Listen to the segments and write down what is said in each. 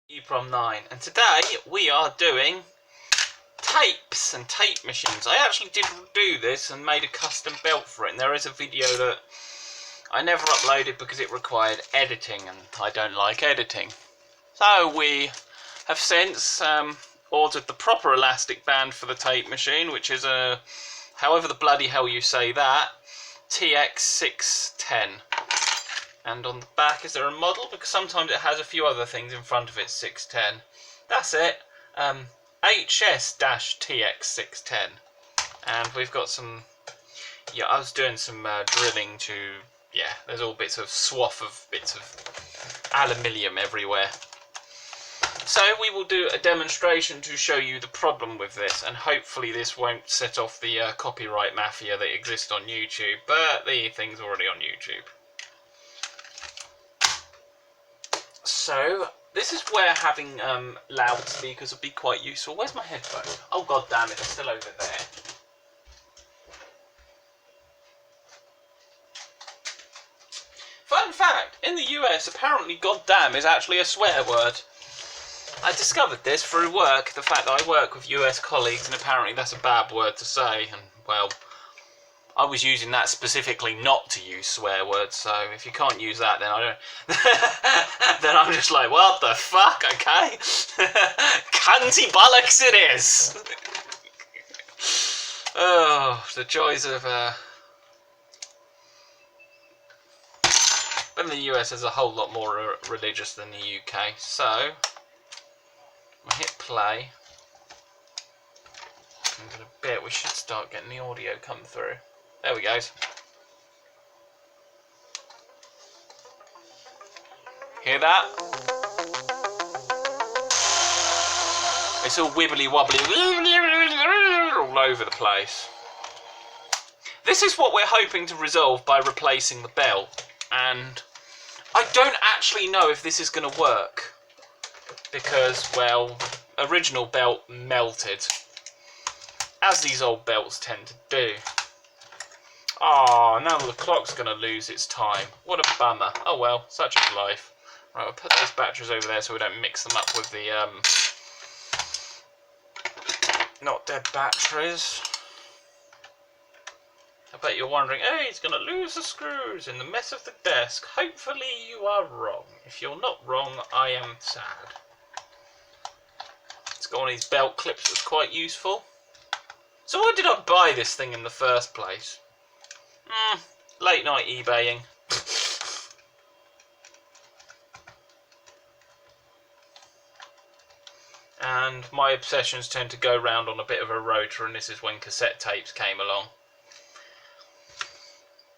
EEPROM 9, and today we are doing tapes and tape machines. I actually did do this and made a custom belt for it, and there is a video that I never uploaded because it required editing and I don't like editing. So we have since ordered the proper elastic band for the tape machine, which is a, however the bloody hell you say that, TX610. And on the back, is there a model? Because sometimes it has a few other things in front of it. 610. That's it. HS-TX610. And we've got some... Yeah, I was doing some drilling to... Yeah, there's all bits of swath of bits of aluminium everywhere. So we will do a demonstration to show you the problem with this, and hopefully this won't set off the copyright mafia that exists on YouTube, but the thing's already on YouTube. So, this is where having loudspeakers would be quite useful. Where's my headphone? Oh god damn it, they're still over there. Fun fact, in the US apparently goddamn is actually a swear word. I discovered this through work, the fact that I work with US colleagues, and apparently that's a bad word to say, and well, I was using that specifically not to use swear words, so if you can't use that, then I don't... then I'm just like, what the fuck, okay? Cunty bollocks it is! Oh, the joys of... But the US is a whole lot more religious than the UK, so... I hit play. And in a bit we should start getting the audio come through. There we go. Hear that? It's all wibbly wobbly all over the place. This is what we're hoping to resolve by replacing the belt, and I don't actually know if this is going to work because, well, original belt melted, as these old belts tend to do. Oh, now the clock's going to lose its time. What a bummer. Oh well, such is life. Right, I'll put those batteries over there so we don't mix them up with the, not dead batteries. I bet you're wondering, hey, he's going to lose the screws in the mess of the desk. Hopefully you are wrong. If you're not wrong, I am sad. It's got one of these belt clips that's quite useful. So why did I buy this thing in the first place? Late night eBaying. And my obsessions tend to go round on a bit of a rotor, and this is when cassette tapes came along.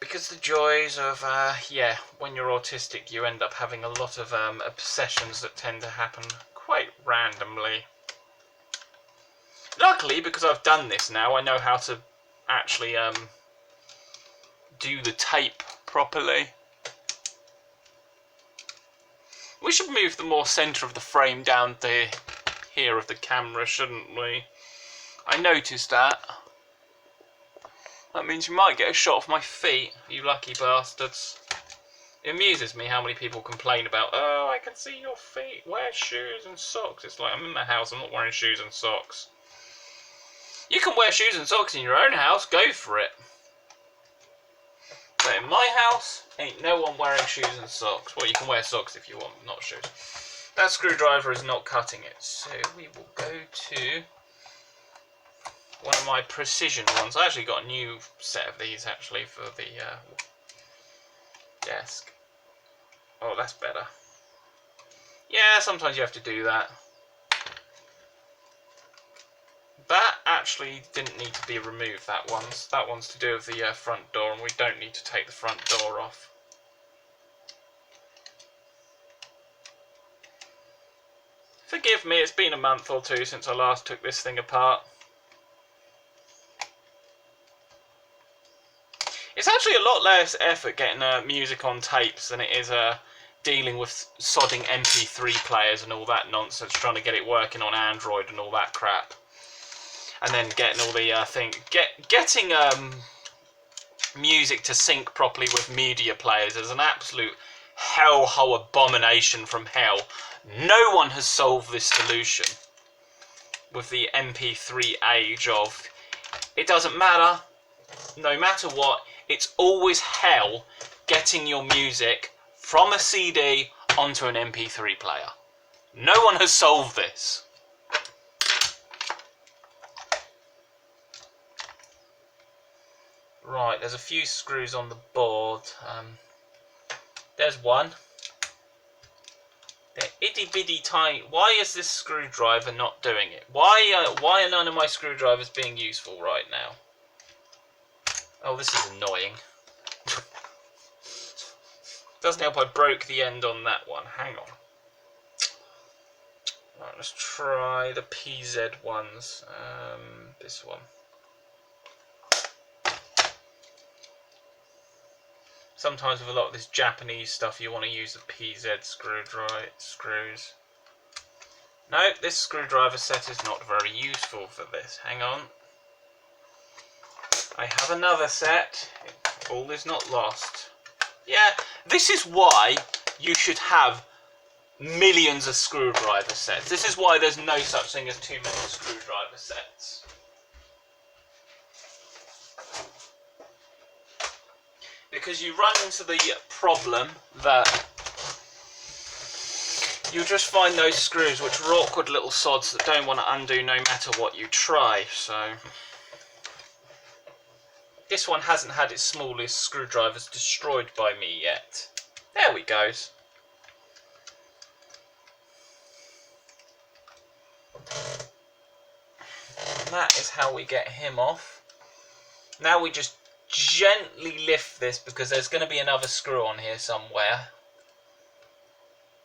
Because the joys of, yeah, when you're autistic you end up having a lot of obsessions that tend to happen quite randomly. Luckily, because I've done this now, I know how to actually, do the tape properly. We should move the more centre of the frame down to here of the camera, shouldn't we? I noticed that. That means you might get a shot of my feet, you lucky bastards. It amuses me how many people complain about, oh, I can see your feet, wear shoes and socks. It's like, I'm in my house, I'm not wearing shoes and socks. You can wear shoes and socks in your own house, go for it. But in my house, ain't no one wearing shoes and socks. Well, you can wear socks if you want, not shoes. That screwdriver is not cutting it, so we will go to one of my precision ones. I actually got a new set of these, actually, for the desk. Oh, that's better. Yeah, sometimes you have to do that. That actually didn't need to be removed, that one's to do with the front door, and we don't need to take the front door off. Forgive me, it's been a month or two since I last took this thing apart. It's actually a lot less effort getting music on tapes than it is dealing with sodding MP3 players and all that nonsense, trying to get it working on Android and all that crap. And then getting all the getting music to sync properly with media players is an absolute hellhole abomination from hell. No one has solved this solution with the MP3 age of, it doesn't matter, no matter what, it's always hell getting your music from a CD onto an MP3 player. No one has solved this. Right, there's a few screws on the board. There's one. They're itty bitty tiny. Why is this screwdriver not doing it? Why are none of my screwdrivers being useful right now? Oh, this is annoying. Doesn't help I broke the end on that one. Hang on. Right, let's try the PZ ones. This one. Sometimes with a lot of this Japanese stuff you want to use the PZ screws. No, this screwdriver set is not very useful for this. Hang on. I have another set. All is not lost. Yeah, this is why you should have millions of screwdriver sets. This is why there's no such thing as too many screwdriver sets. Because you run into the problem that you just find those screws which are awkward little sods that don't want to undo no matter what you try. So this one hasn't had its smallest screwdrivers destroyed by me yet. There we go. And that is how we get him off. Now we just gently lift this because there's going to be another screw on here somewhere.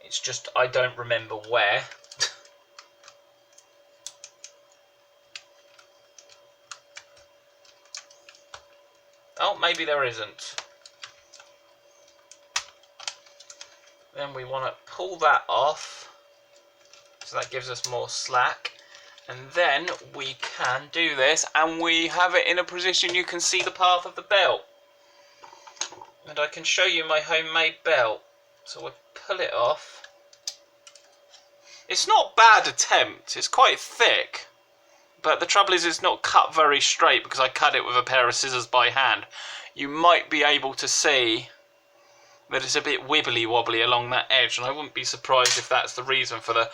It's just I don't remember where. Oh, maybe there isn't. Then we want to pull that off, so that gives us more slack. And then we can do this, and we have it in a position you can see the path of the belt. And I can show you my homemade belt. So we'll pull it off. It's not a bad attempt, it's quite thick. But the trouble is it's not cut very straight because I cut it with a pair of scissors by hand. You might be able to see that it's a bit wibbly wobbly along that edge, and I wouldn't be surprised if that's the reason for the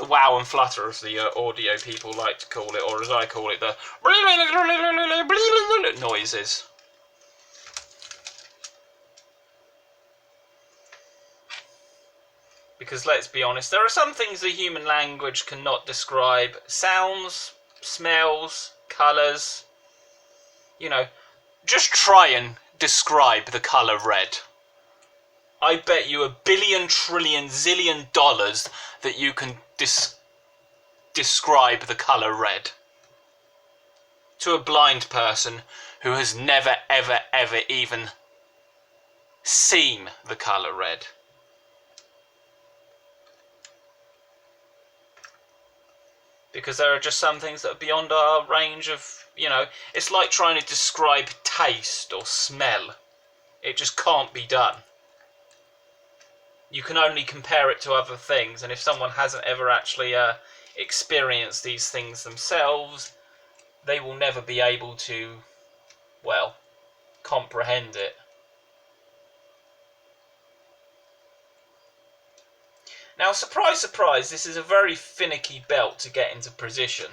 wow and flutter, as the audio people like to call it, or as I call it, the noises. Because let's be honest, there are some things the human language cannot describe. Sounds, smells, colours. You know, just try and describe the colour red. I bet you $1 billion, trillion, zillion dollars that you can describe the colour red to a blind person who has never, ever, ever even seen the colour red. Because there are just some things that are beyond our range of, you know, it's like trying to describe taste or smell. It just can't be done. You can only compare it to other things, and if someone hasn't ever actually experienced these things themselves, they will never be able to, well, comprehend it. Now, surprise, surprise, this is a very finicky belt to get into position.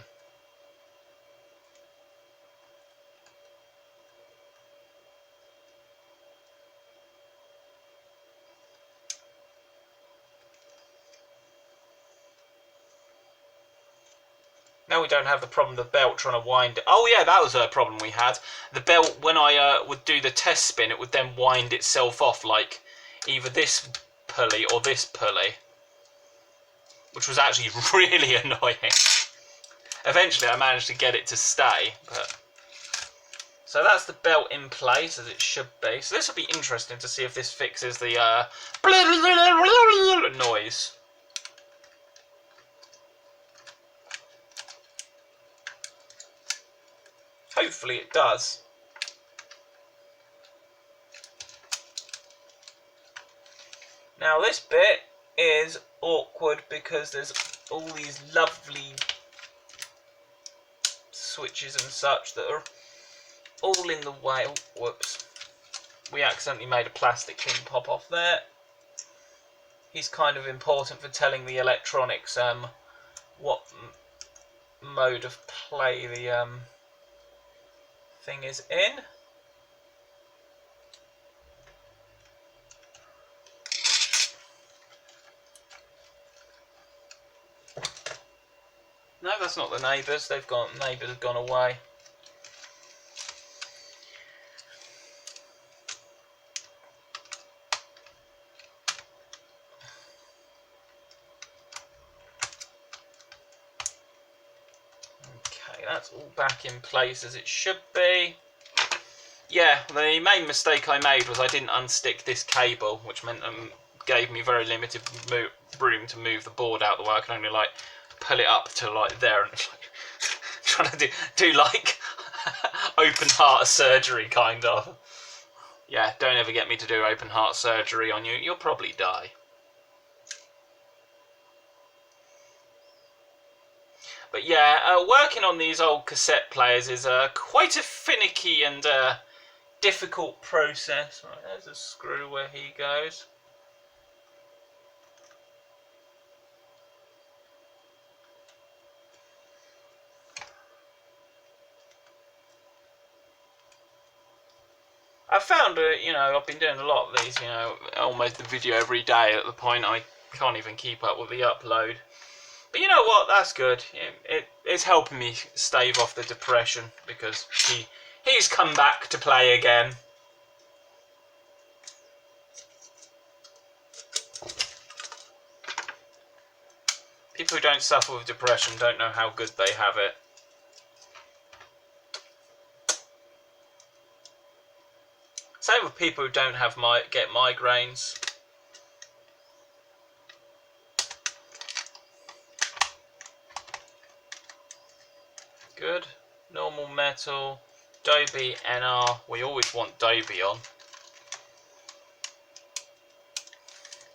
Now we don't have the problem of the belt trying to wind it. Oh yeah, that was a problem we had. The belt, when I would do the test spin, it would then wind itself off like either this pulley or this pulley, which was actually really annoying. Eventually I managed to get it to stay, but... So that's the belt in place, as it should be. So this will be interesting to see if this fixes the noise. Hopefully it does. Now this bit is awkward because there's all these lovely switches and such that are all in the way. Oh, whoops. We accidentally made a plastic thing pop off there. He's kind of important for telling the electronics what mode of play the thing is in. No, that's not the neighbours. Neighbours have gone away. Okay, that's all back in place as it should be. Yeah, the main mistake I made was I didn't unstick this cable, which meant gave me very limited room to move the board out the way. I can only like pull it up to like there, and it's like trying to do like open heart surgery kind of. Yeah, don't ever get me to do open heart surgery on you. You'll probably die. But yeah, working on these old cassette players is quite a finicky and difficult process. Right, there's a screw where he goes. I found, I've been doing a lot of these, almost a video every day at the point I can't even keep up with the upload. But you know what, that's good. It's helping me stave off the depression because he's come back to play again. People who don't suffer with depression don't know how good they have it. Same with people who don't have get migraines. Good. Normal metal. Dobie NR. We always want Dobie on.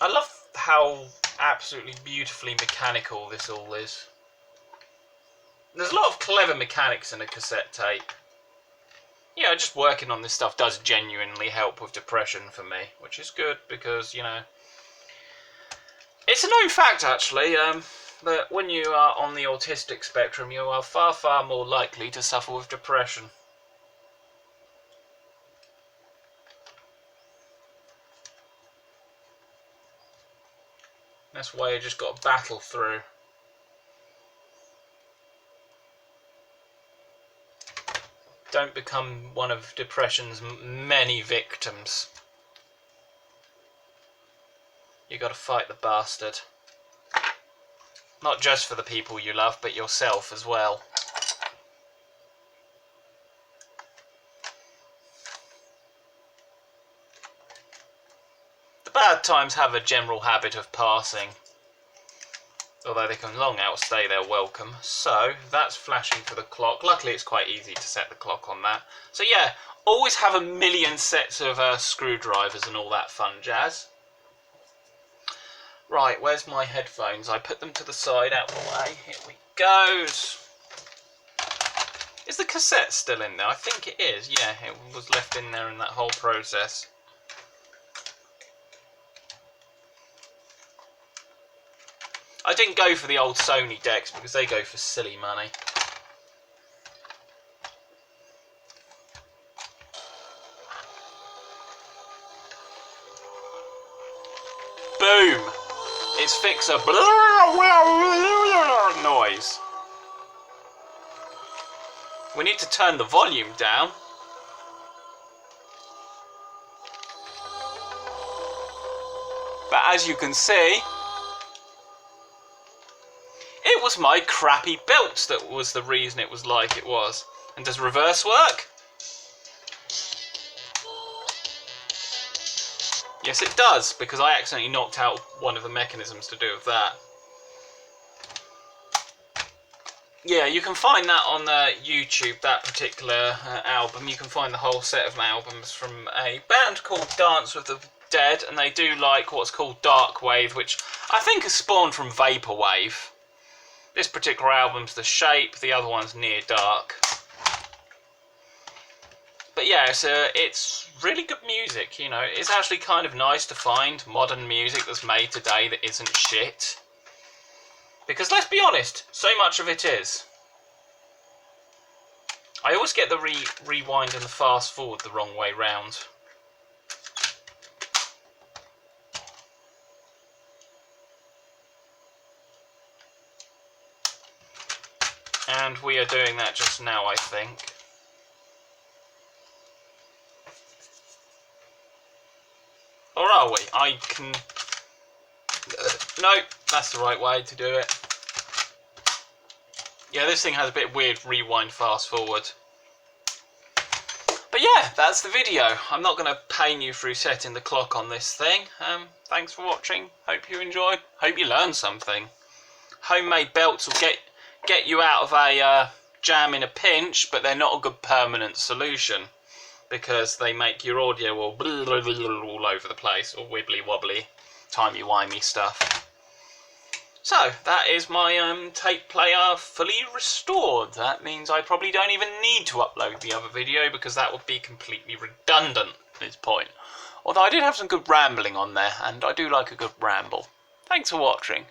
I love how absolutely beautifully mechanical this all is. There's a lot of clever mechanics in a cassette tape. Yeah, just working on this stuff does genuinely help with depression for me, which is good because, it's a known fact actually that when you are on the autistic spectrum, you are far, far more likely to suffer with depression. That's why you just got to battle through. Don't become one of depression's many victims. You got to fight the bastard. Not just for the people you love, but yourself as well. The bad times have a general habit of passing, although they can long outstay their welcome. So that's flashing for the clock. Luckily it's quite easy to set the clock on that. So yeah, always have a million sets of screwdrivers and all that fun jazz. Right, where's my headphones? I put them to the side, out the way. Here we go. Is the cassette still in there? I think it is. Yeah, it was left in there in that whole process. I didn't go for the old Sony decks because they go for silly money. Boom! It's fixer noise. We need to turn the volume down. But as you can see, it was my crappy belts that was the reason it was like it was. And does reverse work? Yes, it does, because I accidentally knocked out one of the mechanisms to do with that. Yeah, you can find that on YouTube, that particular album. You can find the whole set of albums from a band called Dance with the dead, and they do like what's called dark wave, which I think has spawned from vaporwave. This particular album's The Shape, the other one's Near Dark. But yeah, it's really good music, you know. It's actually kind of nice to find modern music that's made today that isn't shit. Because let's be honest, so much of it is. I always get the rewind and the fast forward the wrong way round. And we are doing that just now, I think. Or are we? I can... No, that's the right way to do it. Yeah, this thing has a bit weird rewind fast forward. But yeah, that's the video. I'm not going to pain you through setting the clock on this thing. Thanks for watching. Hope you enjoyed. Hope you learned something. Homemade belts will get you out of a jam in a pinch, but they're not a good permanent solution because they make your audio all over the place, or wibbly wobbly, timey-wimey stuff. So, that is my tape player fully restored. That means I probably don't even need to upload the other video because that would be completely redundant at this point. Although I did have some good rambling on there, and I do like a good ramble. Thanks for watching.